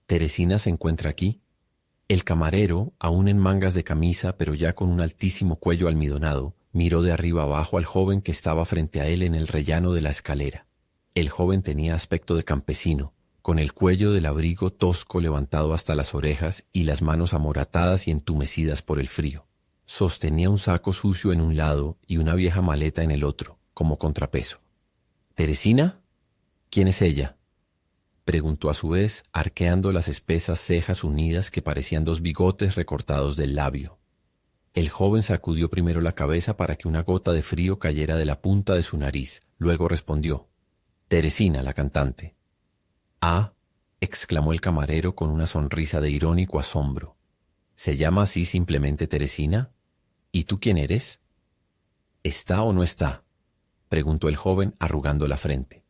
¿Teresina se encuentra aquí? El camarero, aún en mangas de camisa, pero ya con un altísimo cuello almidonado, miró de arriba abajo al joven que estaba frente a él en el rellano de la escalera. El joven tenía aspecto de campesino, con el cuello del abrigo tosco levantado hasta las orejas y las manos amoratadas y entumecidas por el frío. Sostenía un saco sucio en un lado y una vieja maleta en el otro, como contrapeso. ¿Teresina? ¿Quién es ella?, preguntó a su vez, arqueando las espesas cejas unidas que parecían dos bigotes recortados del labio. El joven sacudió primero la cabeza para que una gota de frío cayera de la punta de su nariz. Luego respondió: Teresina, la cantante. «Ah», exclamó el camarero con una sonrisa de irónico asombro. «¿Se llama así simplemente Teresina? ¿Y tú quién eres?» «¿Está o no está?», preguntó el joven arrugando la frente.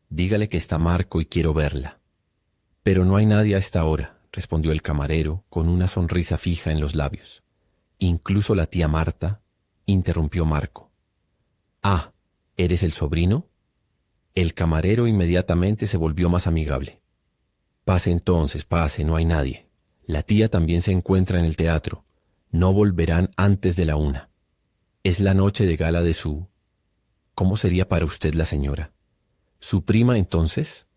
«Dígale que está Marco y quiero verla». «Pero no hay nadie a esta hora», respondió el camarero con una sonrisa fija en los labios. «Incluso la tía Marta», interrumpió Marco. «Ah, ¿eres el sobrino?». El camarero inmediatamente se volvió más amigable. «Pase entonces, pase, no hay nadie. La tía también se encuentra en el teatro. No volverán antes de la 1. Es la noche de gala de su... ¿Cómo sería para usted la señora? ¿Su prima entonces?».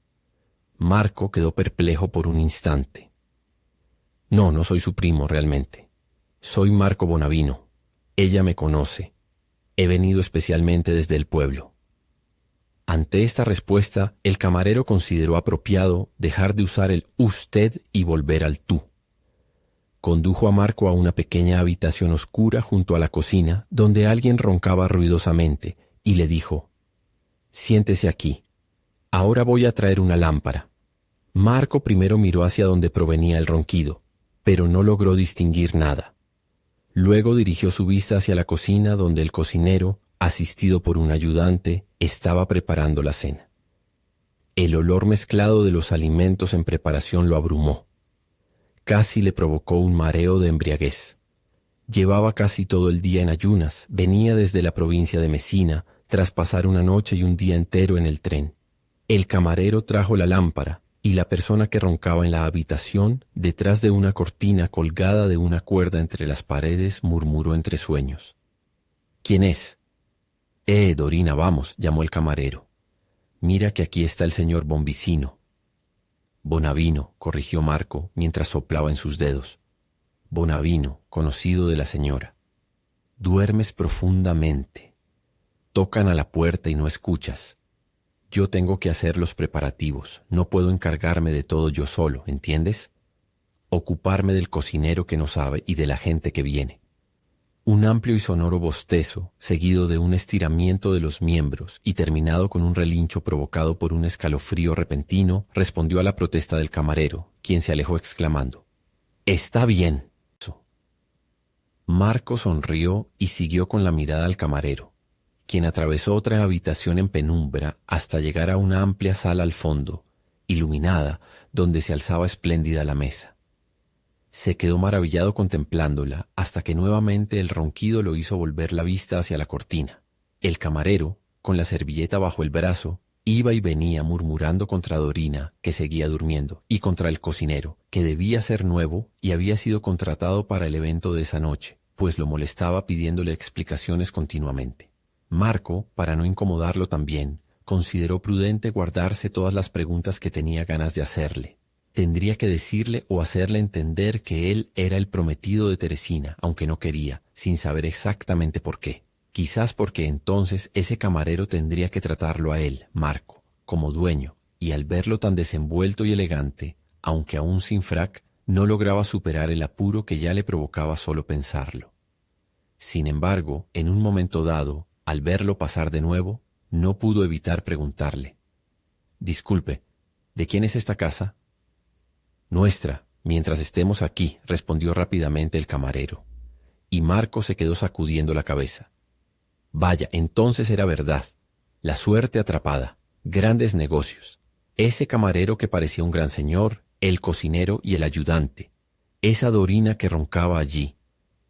Marco quedó perplejo por un instante. «No, no soy su primo realmente. Soy Marco Bonavino. Ella me conoce. He venido especialmente desde el pueblo». Ante esta respuesta, el camarero consideró apropiado dejar de usar el usted y volver al tú. Condujo a Marco a una pequeña habitación oscura junto a la cocina, donde alguien roncaba ruidosamente, y le dijo: «Siéntese aquí. Ahora voy a traer una lámpara». Marco primero miró hacia donde provenía el ronquido, pero no logró distinguir nada. Luego dirigió su vista hacia la cocina, donde el cocinero, asistido por un ayudante, estaba preparando la cena. El olor mezclado de los alimentos en preparación lo abrumó. Casi le provocó un mareo de embriaguez. Llevaba casi todo el día en ayunas, venía desde la provincia de Mesina, tras pasar una noche y un día entero en el tren. El camarero trajo la lámpara, y la persona que roncaba en la habitación, detrás de una cortina colgada de una cuerda entre las paredes, murmuró entre sueños: «¿Quién es?». Dorina, vamos», llamó el camarero. «Mira que aquí está el señor Bombicino». «Bonavino», corrigió Marco mientras soplaba en sus dedos. «Bonavino, conocido de la señora». «Duermes profundamente. Tocan a la puerta y no escuchas. Yo tengo que hacer los preparativos, no puedo encargarme de todo yo solo, ¿entiendes? Ocuparme del cocinero que no sabe y de la gente que viene». Un amplio y sonoro bostezo, seguido de un estiramiento de los miembros y terminado con un relincho provocado por un escalofrío repentino, respondió a la protesta del camarero, quien se alejó exclamando: «Está bien». Marco sonrió y siguió con la mirada al camarero, quien atravesó otra habitación en penumbra hasta llegar a una amplia sala al fondo, iluminada, donde se alzaba espléndida la mesa. Se quedó maravillado contemplándola hasta que nuevamente el ronquido lo hizo volver la vista hacia la cortina. El camarero, con la servilleta bajo el brazo, iba y venía murmurando contra Dorina, que seguía durmiendo, y contra el cocinero, que debía ser nuevo y había sido contratado para el evento de esa noche, pues lo molestaba pidiéndole explicaciones continuamente. Marco, para no incomodarlo también, consideró prudente guardarse todas las preguntas que tenía ganas de hacerle. Tendría que decirle o hacerle entender que él era el prometido de Teresina, aunque no quería, sin saber exactamente por qué. Quizás porque entonces ese camarero tendría que tratarlo a él, Marco, como dueño, y al verlo tan desenvuelto y elegante, aunque aún sin frac, no lograba superar el apuro que ya le provocaba solo pensarlo. Sin embargo, en un momento dado, al verlo pasar de nuevo, no pudo evitar preguntarle: «Disculpe, ¿de quién es esta casa?». «Nuestra, mientras estemos aquí», respondió rápidamente el camarero. Y Marco se quedó sacudiendo la cabeza. Vaya, entonces era verdad. La suerte atrapada, grandes negocios. Ese camarero que parecía un gran señor, el cocinero y el ayudante. Esa Dorina que roncaba allí,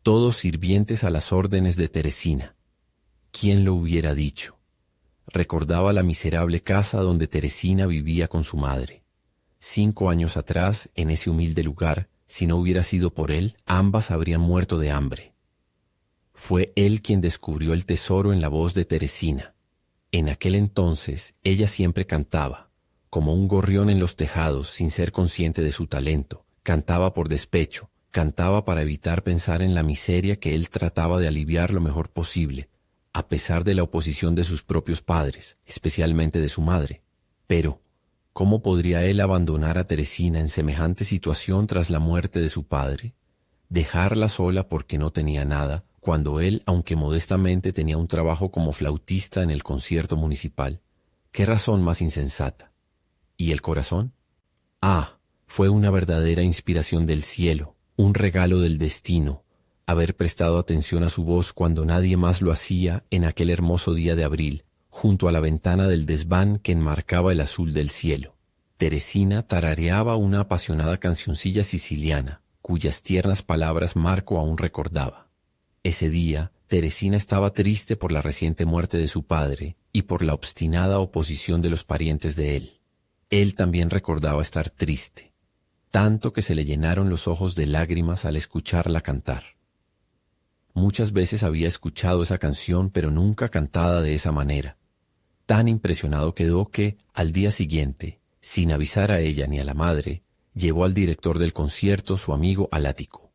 todos sirvientes a las órdenes de Teresina. ¿Quién lo hubiera dicho? Recordaba la miserable casa donde Teresina vivía con su madre. 5 años atrás, en ese humilde lugar, si no hubiera sido por él, ambas habrían muerto de hambre. Fue él quien descubrió el tesoro en la voz de Teresina. En aquel entonces, ella siempre cantaba, como un gorrión en los tejados, sin ser consciente de su talento. Cantaba por despecho, cantaba para evitar pensar en la miseria que él trataba de aliviar lo mejor posible, a pesar de la oposición de sus propios padres, especialmente de su madre. Pero, ¿cómo podría él abandonar a Teresina en semejante situación tras la muerte de su padre? Dejarla sola porque no tenía nada, cuando él, aunque modestamente, tenía un trabajo como flautista en el concierto municipal. ¿Qué razón más insensata? ¿Y el corazón? Ah, fue una verdadera inspiración del cielo, un regalo del destino, haber prestado atención a su voz cuando nadie más lo hacía en aquel hermoso día de abril, junto a la ventana del desván que enmarcaba el azul del cielo. Teresina tarareaba una apasionada cancioncilla siciliana, cuyas tiernas palabras Marco aún recordaba. Ese día, Teresina estaba triste por la reciente muerte de su padre y por la obstinada oposición de los parientes de él. Él también recordaba estar triste, tanto que se le llenaron los ojos de lágrimas al escucharla cantar. Muchas veces había escuchado esa canción, pero nunca cantada de esa manera. Tan impresionado quedó que, al día siguiente, sin avisar a ella ni a la madre, llevó al director del concierto, su amigo, al ático.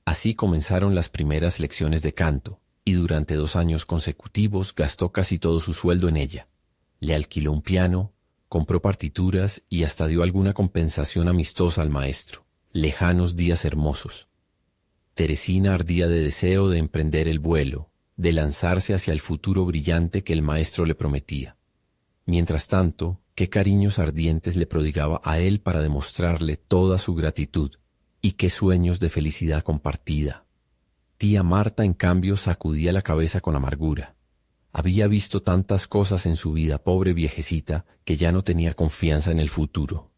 Así comenzaron las primeras lecciones de canto, y durante 2 años consecutivos gastó casi todo su sueldo en ella. Le alquiló un piano, compró partituras y hasta dio alguna compensación amistosa al maestro. Lejanos días hermosos. Teresina ardía de deseo de emprender el vuelo, de lanzarse hacia el futuro brillante que el maestro le prometía. Mientras tanto, qué cariños ardientes le prodigaba a él para demostrarle toda su gratitud, y qué sueños de felicidad compartida. Tía Marta, en cambio, sacudía la cabeza con amargura. Había visto tantas cosas en su vida, pobre viejecita, que ya no tenía confianza en el futuro.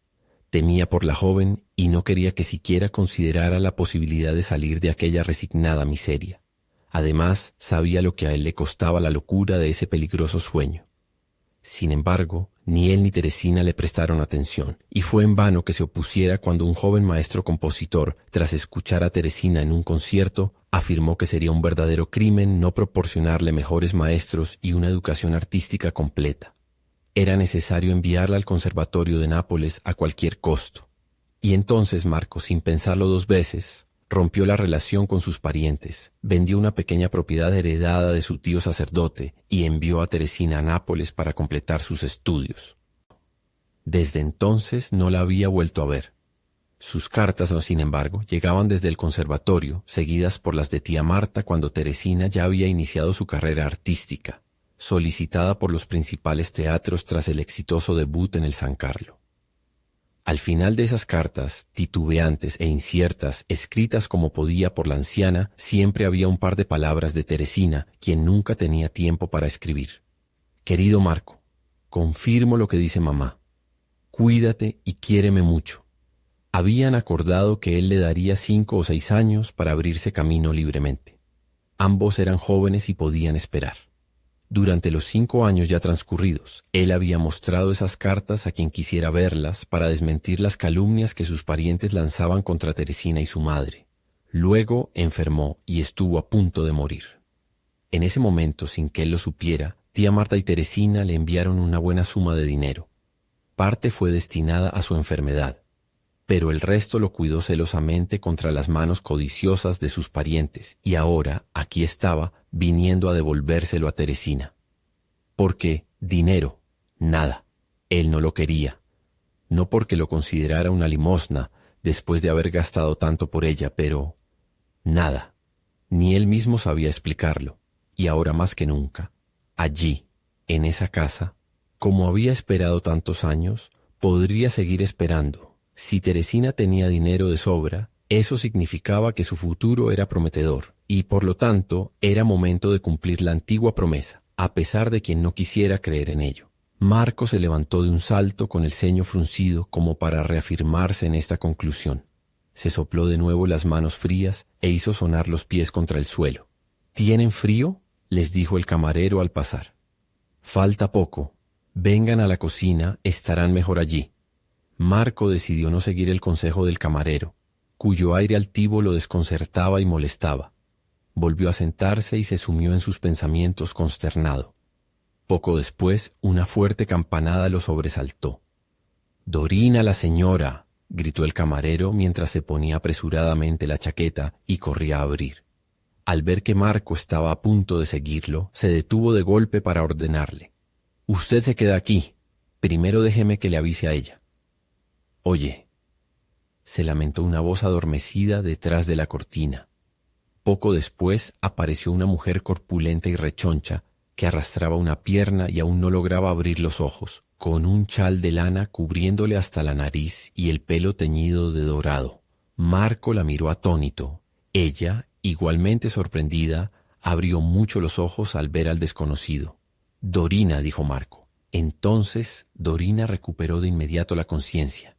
Temía por la joven y no quería que siquiera considerara la posibilidad de salir de aquella resignada miseria. Además, sabía lo que a él le costaba la locura de ese peligroso sueño. Sin embargo, ni él ni Teresina le prestaron atención, y fue en vano que se opusiera cuando un joven maestro compositor, tras escuchar a Teresina en un concierto, afirmó que sería un verdadero crimen no proporcionarle mejores maestros y una educación artística completa. Era necesario enviarla al Conservatorio de Nápoles a cualquier costo. Y entonces Marco, sin pensarlo 2 veces, rompió la relación con sus parientes, vendió una pequeña propiedad heredada de su tío sacerdote y envió a Teresina a Nápoles para completar sus estudios. Desde entonces no la había vuelto a ver. Sus cartas, sin embargo, llegaban desde el conservatorio, seguidas por las de tía Marta cuando Teresina ya había iniciado su carrera artística, solicitada por los principales teatros tras el exitoso debut en el San Carlo. Al final de esas cartas, titubeantes e inciertas, escritas como podía por la anciana, siempre había un par de palabras de Teresina, quien nunca tenía tiempo para escribir. Querido Marco, confirmo lo que dice mamá. Cuídate y quiéreme mucho. Habían acordado que él le daría 5 o 6 años para abrirse camino libremente. Ambos eran jóvenes y podían esperar. Durante los 5 años ya transcurridos, él había mostrado esas cartas a quien quisiera verlas para desmentir las calumnias que sus parientes lanzaban contra Teresina y su madre. Luego enfermó y estuvo a punto de morir. En ese momento, sin que él lo supiera, tía Marta y Teresina le enviaron una buena suma de dinero. Parte fue destinada a su enfermedad, pero el resto lo cuidó celosamente contra las manos codiciosas de sus parientes, y ahora aquí estaba viniendo a devolvérselo a Teresina. Porque dinero, nada, él no lo quería. No porque lo considerara una limosna después de haber gastado tanto por ella, pero nada. Ni él mismo sabía explicarlo, y ahora más que nunca, allí, en esa casa, como había esperado tantos años, podría seguir esperando. Si Teresina tenía dinero de sobra, eso significaba que su futuro era prometedor, y por lo tanto era momento de cumplir la antigua promesa, a pesar de quien no quisiera creer en ello. Marco se levantó de un salto con el ceño fruncido como para reafirmarse en esta conclusión. Se sopló de nuevo las manos frías e hizo sonar los pies contra el suelo. ¿Tienen frío?, les dijo el camarero al pasar. Falta poco. Vengan a la cocina, estarán mejor allí. Marco decidió no seguir el consejo del camarero, cuyo aire altivo lo desconcertaba y molestaba. Volvió a sentarse y se sumió en sus pensamientos consternado. Poco después, una fuerte campanada lo sobresaltó. «¡Dorina la señora!», gritó el camarero mientras se ponía apresuradamente la chaqueta y corría a abrir. Al ver que Marco estaba a punto de seguirlo, se detuvo de golpe para ordenarle: «Usted se queda aquí. Primero déjeme que le avise a ella». «Oye», se lamentó una voz adormecida detrás de la cortina. Poco después apareció una mujer corpulenta y rechoncha que arrastraba una pierna y aún no lograba abrir los ojos, con un chal de lana cubriéndole hasta la nariz y el pelo teñido de dorado. Marco la miró atónito. Ella, igualmente sorprendida, abrió mucho los ojos al ver al desconocido. «Dorina», dijo Marco. Entonces Dorina recuperó de inmediato la conciencia.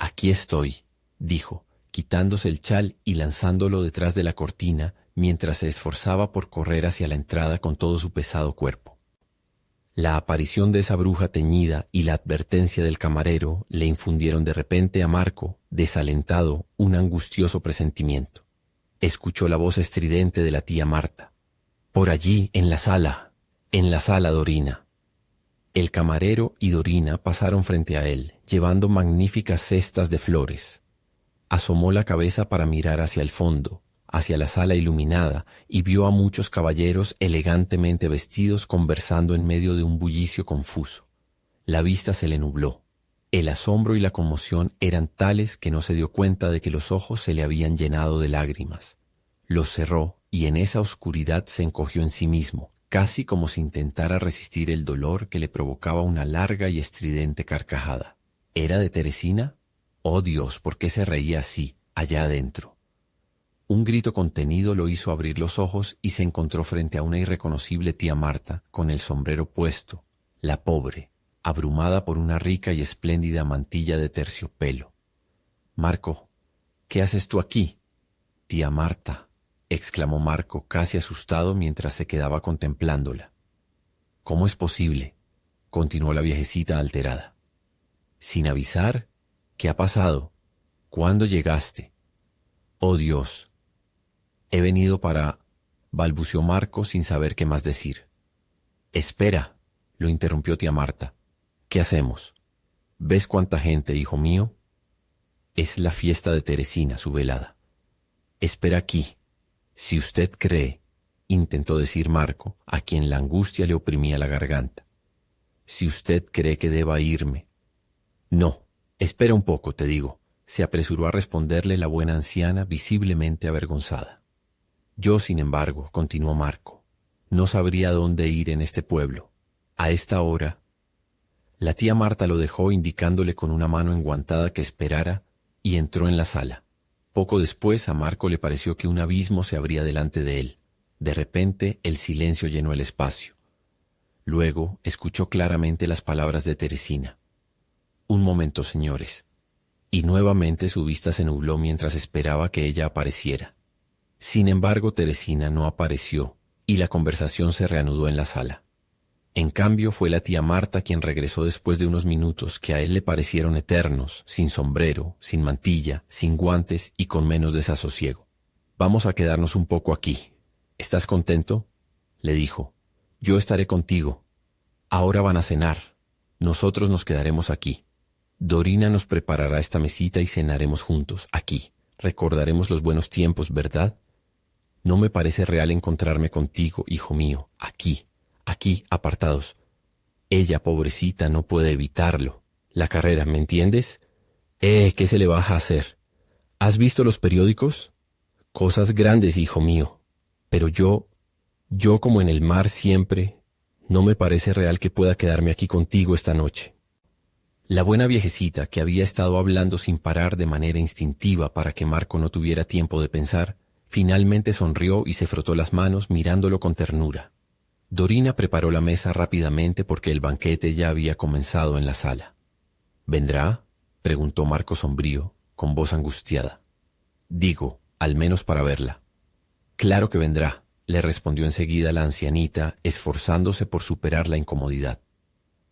«Aquí estoy», dijo, quitándose el chal y lanzándolo detrás de la cortina mientras se esforzaba por correr hacia la entrada con todo su pesado cuerpo. La aparición de esa bruja teñida y la advertencia del camarero le infundieron de repente a Marco, desalentado, un angustioso presentimiento. Escuchó la voz estridente de la tía Marta. «Por allí, en la sala, Dorina». El camarero y Dorina pasaron frente a él, llevando magníficas cestas de flores. Asomó la cabeza para mirar hacia el fondo, hacia la sala iluminada, y vio a muchos caballeros elegantemente vestidos conversando en medio de un bullicio confuso. La vista se le nubló. El asombro y la conmoción eran tales que no se dio cuenta de que los ojos se le habían llenado de lágrimas. Los cerró y en esa oscuridad se encogió en sí mismo, casi como si intentara resistir el dolor que le provocaba una larga y estridente carcajada. ¿Era de Teresina? ¡Oh Dios! ¿Por qué se reía así, allá adentro? Un grito contenido lo hizo abrir los ojos y se encontró frente a una irreconocible tía Marta, con el sombrero puesto, la pobre, abrumada por una rica y espléndida mantilla de terciopelo. «Marco, ¿qué haces tú aquí?» «Tía Marta», exclamó Marco casi asustado mientras se quedaba contemplándola. «¿Cómo es posible?», continuó la viejecita alterada. «¿Sin avisar? ¿Qué ha pasado? ¿Cuándo llegaste?» «Oh Dios, he venido para...», balbuceó Marco sin saber qué más decir. «Espera», lo interrumpió tía Marta. «¿Qué hacemos? ¿Ves cuánta gente, hijo mío? Es la fiesta de Teresina, su velada. Espera aquí. Si usted cree», intentó decir Marco, a quien la angustia le oprimía la garganta. «Si usted cree que deba irme». «No, espera un poco, te digo», se apresuró a responderle la buena anciana, visiblemente avergonzada. «Yo, sin embargo», continuó Marco, «no sabría dónde ir en este pueblo. A esta hora...». La tía Marta lo dejó indicándole con una mano enguantada que esperara y entró en la sala. Poco después a Marco le pareció que un abismo se abría delante de él. De repente el silencio llenó el espacio. Luego escuchó claramente las palabras de Teresina. «Un momento, señores». Y nuevamente su vista se nubló mientras esperaba que ella apareciera. Sin embargo, Teresina no apareció y la conversación se reanudó en la sala. En cambio, fue la tía Marta quien regresó después de unos minutos que a él le parecieron eternos, sin sombrero, sin mantilla, sin guantes y con menos desasosiego. «Vamos a quedarnos un poco aquí. ¿Estás contento?», le dijo. «Yo estaré contigo. Ahora van a cenar. Nosotros nos quedaremos aquí. Dorina nos preparará esta mesita y cenaremos juntos, aquí. Recordaremos los buenos tiempos, ¿verdad? No me parece real encontrarme contigo, hijo mío, aquí, apartados. Ella, pobrecita, no puede evitarlo. La carrera, ¿me entiendes? ¿Qué se le va a hacer? ¿Has visto los periódicos? Cosas grandes, hijo mío. Pero yo como en el mar siempre, no me parece real que pueda quedarme aquí contigo esta noche». La buena viejecita, que había estado hablando sin parar de manera instintiva para que Marco no tuviera tiempo de pensar, finalmente sonrió y se frotó las manos mirándolo con ternura. Dorina preparó la mesa rápidamente porque el banquete ya había comenzado en la sala. «¿Vendrá?», preguntó Marco sombrío, con voz angustiada. «Digo, al menos para verla». «Claro que vendrá», le respondió enseguida la ancianita, esforzándose por superar la incomodidad.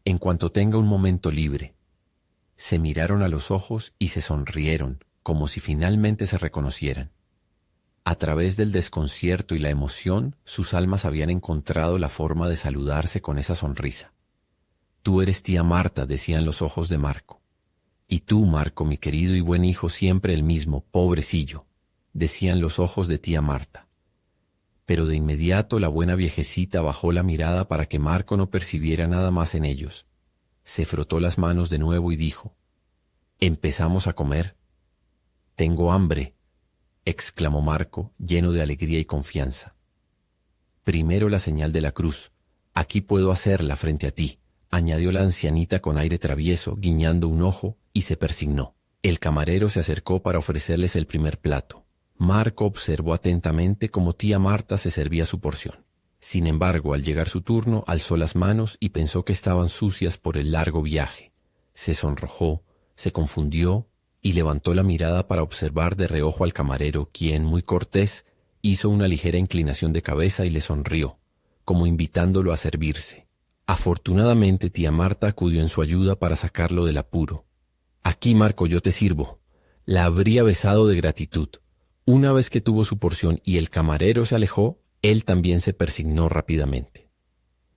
«En cuanto tenga un momento libre». Se miraron a los ojos y se sonrieron, como si finalmente se reconocieran. A través del desconcierto y la emoción, sus almas habían encontrado la forma de saludarse con esa sonrisa. «Tú eres tía Marta», decían los ojos de Marco. «Y tú, Marco, mi querido y buen hijo, siempre el mismo, pobrecillo», decían los ojos de tía Marta. Pero de inmediato la buena viejecita bajó la mirada para que Marco no percibiera nada más en ellos. Se frotó las manos de nuevo y dijo: «¿Empezamos a comer?» «Tengo hambre», exclamó Marco, lleno de alegría y confianza. «Primero la señal de la cruz. Aquí puedo hacerla frente a ti», añadió la ancianita con aire travieso, guiñando un ojo, y se persignó. El camarero se acercó para ofrecerles el primer plato. Marco observó atentamente cómo tía Marta se servía su porción. Sin embargo, al llegar su turno, alzó las manos y pensó que estaban sucias por el largo viaje. Se sonrojó, se confundió y levantó la mirada para observar de reojo al camarero, quien, muy cortés, hizo una ligera inclinación de cabeza y le sonrió, como invitándolo a servirse. Afortunadamente, tía Marta acudió en su ayuda para sacarlo del apuro. «Aquí, Marco, yo te sirvo». La habría besado de gratitud. Una vez que tuvo su porción y el camarero se alejó, él también se persignó rápidamente.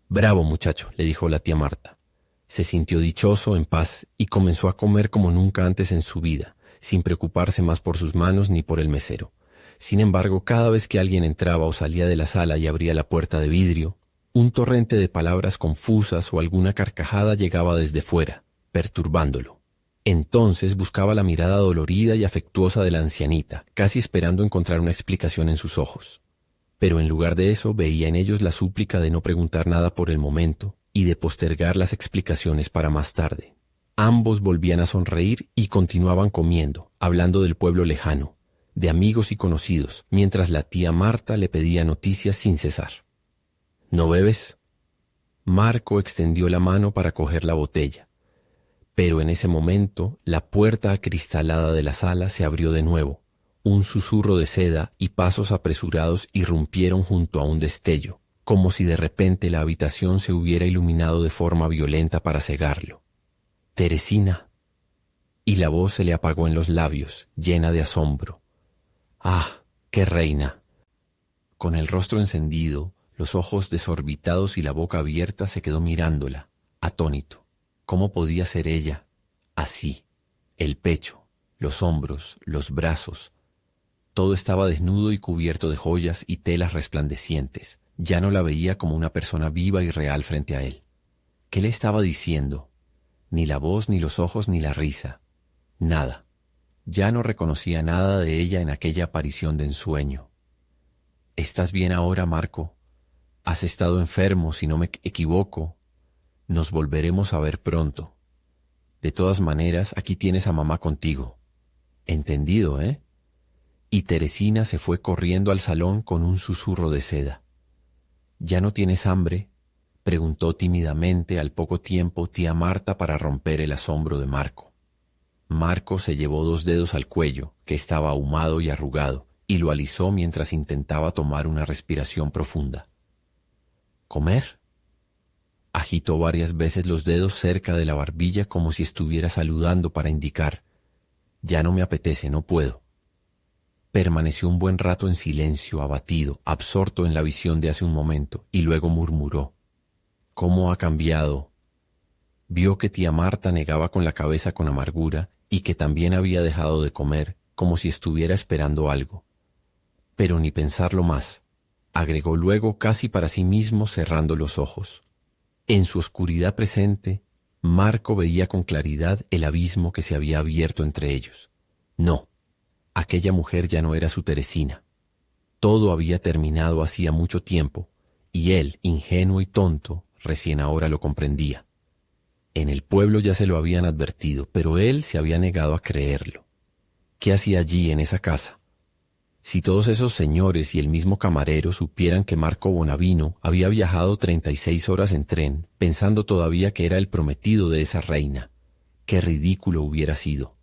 «Bravo, muchacho», le dijo la tía Marta. Se sintió dichoso, en paz, y comenzó a comer como nunca antes en su vida, sin preocuparse más por sus manos ni por el mesero. Sin embargo, cada vez que alguien entraba o salía de la sala y abría la puerta de vidrio, un torrente de palabras confusas o alguna carcajada llegaba desde fuera, perturbándolo. Entonces buscaba la mirada dolorida y afectuosa de la ancianita, casi esperando encontrar una explicación en sus ojos. Pero en lugar de eso veía en ellos la súplica de no preguntar nada por el momento y de postergar las explicaciones para más tarde. Ambos volvían a sonreír y continuaban comiendo, hablando del pueblo lejano, de amigos y conocidos, mientras la tía Marta le pedía noticias sin cesar. «¿No bebes?» Marco extendió la mano para coger la botella. Pero en ese momento, la puerta acristalada de la sala se abrió de nuevo. Un susurro de seda y pasos apresurados irrumpieron junto a un destello, como si de repente la habitación se hubiera iluminado de forma violenta para cegarlo. «Teresina». Y la voz se le apagó en los labios, llena de asombro. «¡Ah, qué reina!». Con el rostro encendido, los ojos desorbitados y la boca abierta, se quedó mirándola, atónito. ¿Cómo podía ser ella así? El pecho, los hombros, los brazos. Todo estaba desnudo y cubierto de joyas y telas resplandecientes. Ya no la veía como una persona viva y real frente a él. ¿Qué le estaba diciendo? Ni la voz, ni los ojos, ni la risa. Nada. Ya no reconocía nada de ella en aquella aparición de ensueño. «¿Estás bien ahora, Marco? Has estado enfermo, si no me equivoco. Nos volveremos a ver pronto. De todas maneras, aquí tienes a mamá contigo. Entendido, ¿eh?» Y Teresina se fue corriendo al salón con un susurro de seda. «¿Ya no tienes hambre?», preguntó tímidamente al poco tiempo tía Marta para romper el asombro de Marco. Marco se llevó 2 dedos al cuello, que estaba ahumado y arrugado, y lo alisó mientras intentaba tomar una respiración profunda. «¿Comer?». Agitó varias veces los dedos cerca de la barbilla como si estuviera saludando para indicar: «Ya no me apetece, no puedo». Permaneció un buen rato en silencio, abatido, absorto en la visión de hace un momento, y luego murmuró: «¿Cómo ha cambiado?». Vio que tía Marta negaba con la cabeza con amargura y que también había dejado de comer, como si estuviera esperando algo. «Pero ni pensarlo más», agregó luego casi para sí mismo, cerrando los ojos. En su oscuridad presente, Marco veía con claridad el abismo que se había abierto entre ellos. No, aquella mujer ya no era su Teresina. Todo había terminado hacía mucho tiempo, y él, ingenuo y tonto, recién ahora lo comprendía. En el pueblo ya se lo habían advertido, pero él se había negado a creerlo. ¿Qué hacía allí en esa casa? Si todos esos señores y el mismo camarero supieran que Marco Bonavino había viajado 36 horas en tren, pensando todavía que era el prometido de esa reina, qué ridículo hubiera sido.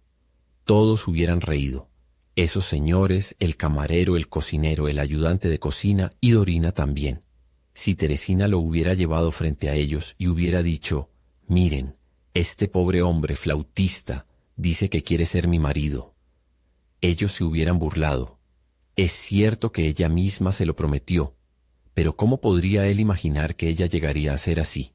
Todos hubieran reído. Esos señores, el camarero, el cocinero, el ayudante de cocina y Dorina también. Si Teresina lo hubiera llevado frente a ellos y hubiera dicho: «Miren, Este pobre hombre flautista dice que quiere ser mi marido. Ellos se hubieran burlado. Es cierto que ella misma se lo prometió, pero ¿cómo podría él imaginar que ella llegaría a ser así?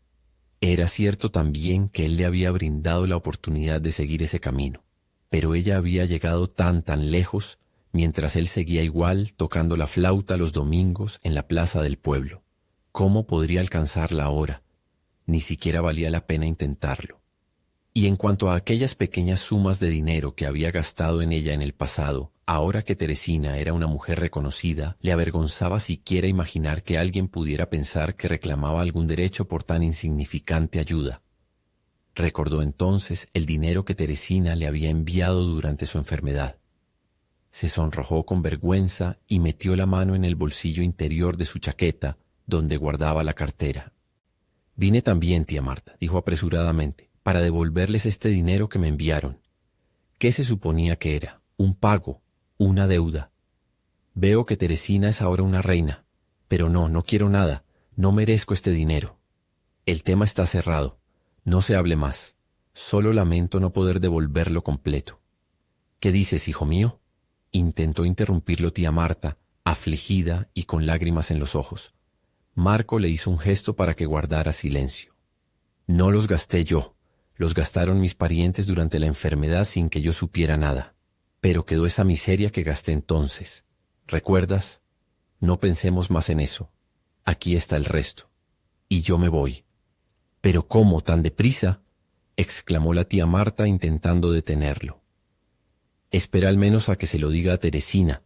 Era cierto también que él le había brindado la oportunidad de seguir ese camino, pero ella había llegado tan lejos, mientras él seguía igual tocando la flauta los domingos en la plaza del pueblo. ¿Cómo podría alcanzarla ahora? Ni siquiera valía la pena intentarlo. Y en cuanto a aquellas pequeñas sumas de dinero que había gastado en ella en el pasado, ahora que Teresina era una mujer reconocida, le avergonzaba siquiera imaginar que alguien pudiera pensar que reclamaba algún derecho por tan insignificante ayuda. Recordó entonces el dinero que Teresina le había enviado durante su enfermedad. Se sonrojó con vergüenza y metió la mano en el bolsillo interior de su chaqueta, donde guardaba la cartera. «Vine también, tía Marta», dijo apresuradamente, «para devolverles este dinero que me enviaron. ¿Qué se suponía que era? ¿Un pago? ¿Una deuda? Veo que Teresina es ahora una reina, pero no quiero nada, no merezco este dinero. El tema está cerrado, no se hable más, solo lamento no poder devolverlo completo». «¿Qué dices, hijo mío?», intentó interrumpirlo tía Marta, afligida y con lágrimas en los ojos. Marco le hizo un gesto para que guardara silencio. «No los gasté yo, los gastaron mis parientes durante la enfermedad sin que yo supiera nada. Pero quedó esa miseria que gasté entonces. ¿Recuerdas? No pensemos más en eso. Aquí está el resto. Y yo me voy». «¿Pero cómo, tan deprisa?», exclamó la tía Marta intentando detenerlo. «Espera al menos a que se lo diga a Teresina.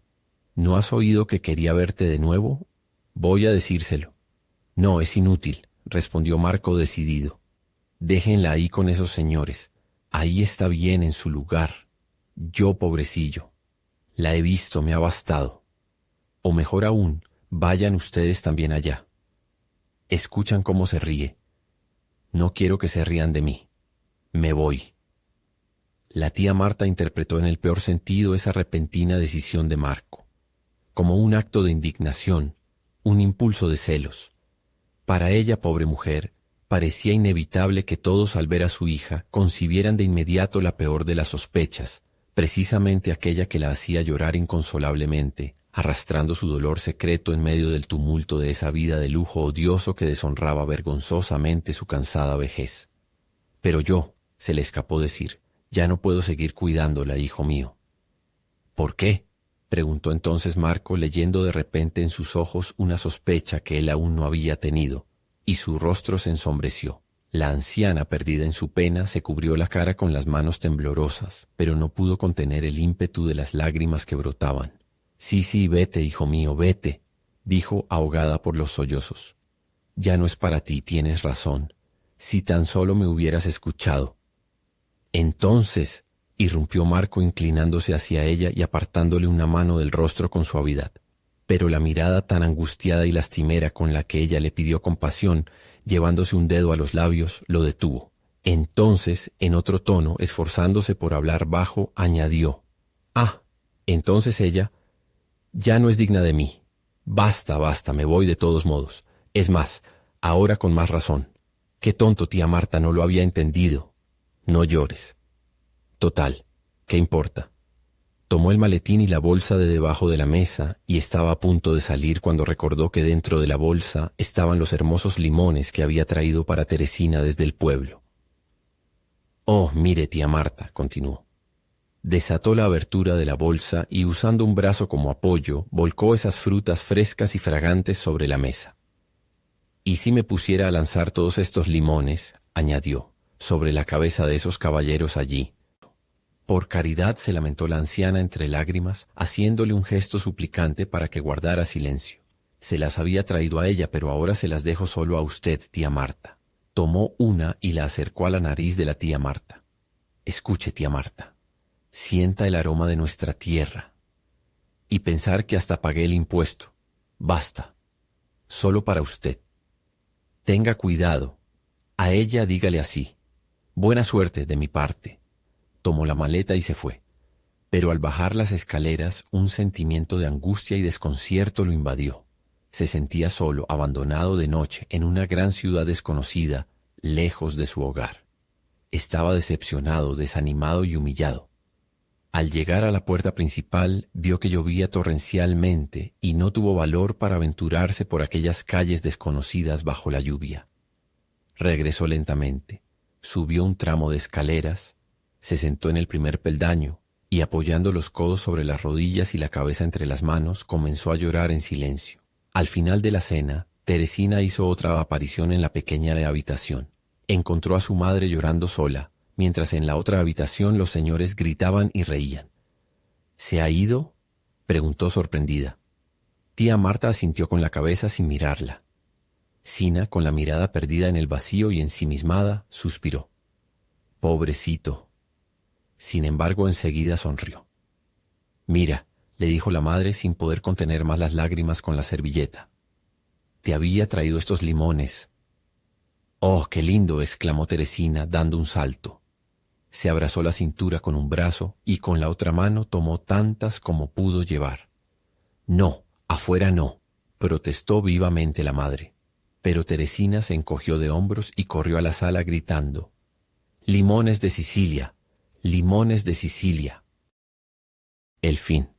¿No has oído que quería verte de nuevo? Voy a decírselo». «No, es inútil», respondió Marco decidido. «Déjenla ahí con esos señores. Ahí está bien en su lugar. Yo, pobrecillo. La he visto, me ha bastado. O mejor aún, vayan ustedes también allá. Escuchan cómo se ríe. No quiero que se rían de mí. Me voy». La tía Marta interpretó en el peor sentido esa repentina decisión de Marco, como un acto de indignación, un impulso de celos. Para ella, pobre mujer, parecía inevitable que todos al ver a su hija concibieran de inmediato la peor de las sospechas, precisamente aquella que la hacía llorar inconsolablemente, arrastrando su dolor secreto en medio del tumulto de esa vida de lujo odioso que deshonraba vergonzosamente su cansada vejez. «Pero yo», se le escapó decir, «ya no puedo seguir cuidándola, hijo mío». «¿Por qué?», preguntó entonces Marco, leyendo de repente en sus ojos una sospecha que él aún no había tenido, y su rostro se ensombreció. La anciana, perdida en su pena, se cubrió la cara con las manos temblorosas, pero no pudo contener el ímpetu de las lágrimas que brotaban. Sí, vete, hijo mío, vete», dijo ahogada por los sollozos. «Ya no es para ti, tienes razón. Si tan solo me hubieras escuchado». «Entonces», irrumpió Marco inclinándose hacia ella y apartándole una mano del rostro con suavidad. Pero la mirada tan angustiada y lastimera con la que ella le pidió compasión, llevándose un dedo a los labios, lo detuvo. Entonces, en otro tono, esforzándose por hablar bajo, añadió: «Ah, entonces ella ya no es digna de mí. Basta, me voy de todos modos. Es más, ahora con más razón. Qué tonto, tía Marta, no lo había entendido. No llores. Total, ¿qué importa?». Tomó el maletín y la bolsa de debajo de la mesa y estaba a punto de salir cuando recordó que dentro de la bolsa estaban los hermosos limones que había traído para Teresina desde el pueblo. «Oh, mire, tía Marta», continuó. Desató la abertura de la bolsa y, usando un brazo como apoyo, volcó esas frutas frescas y fragantes sobre la mesa. «¿Y si me pusiera a lanzar todos estos limones?», añadió, «sobre la cabeza de esos caballeros allí?». «Por caridad», se lamentó la anciana entre lágrimas, haciéndole un gesto suplicante para que guardara silencio. «Se las había traído a ella, pero ahora se las dejo solo a usted, tía Marta». Tomó una y la acercó a la nariz de la tía Marta. «Escuche, tía Marta, sienta el aroma de nuestra tierra. Y pensar que hasta pagué el impuesto. Basta. Solo para usted. Tenga cuidado. A ella dígale así: buena suerte de mi parte». Tomó la maleta y se fue. Pero al bajar las escaleras, un sentimiento de angustia y desconcierto lo invadió. Se sentía solo, abandonado de noche, en una gran ciudad desconocida, lejos de su hogar. Estaba decepcionado, desanimado y humillado. Al llegar a la puerta principal, vio que llovía torrencialmente y no tuvo valor para aventurarse por aquellas calles desconocidas bajo la lluvia. Regresó lentamente, subió un tramo de escaleras, se sentó en el primer peldaño y, apoyando los codos sobre las rodillas y la cabeza entre las manos, comenzó a llorar en silencio. Al final de la cena, Teresina hizo otra aparición en la pequeña habitación. Encontró a su madre llorando sola, mientras en la otra habitación los señores gritaban y reían. ¿Se ha ido?, preguntó sorprendida. Tía Marta asintió con la cabeza sin mirarla. Sina, con la mirada perdida en el vacío y ensimismada, suspiró. Pobrecito. Sin embargo, enseguida sonrió. Mira, le dijo la madre sin poder contener más las lágrimas con la servilleta. Te había traído estos limones. ¡Oh, qué lindo!, exclamó Teresina, dando un salto. Se abrazó la cintura con un brazo y con la otra mano tomó tantas como pudo llevar. No, afuera no, protestó vivamente la madre. Pero Teresina se encogió de hombros y corrió a la sala gritando: «¡Limones de Sicilia! ¡Limones de Sicilia!». El fin.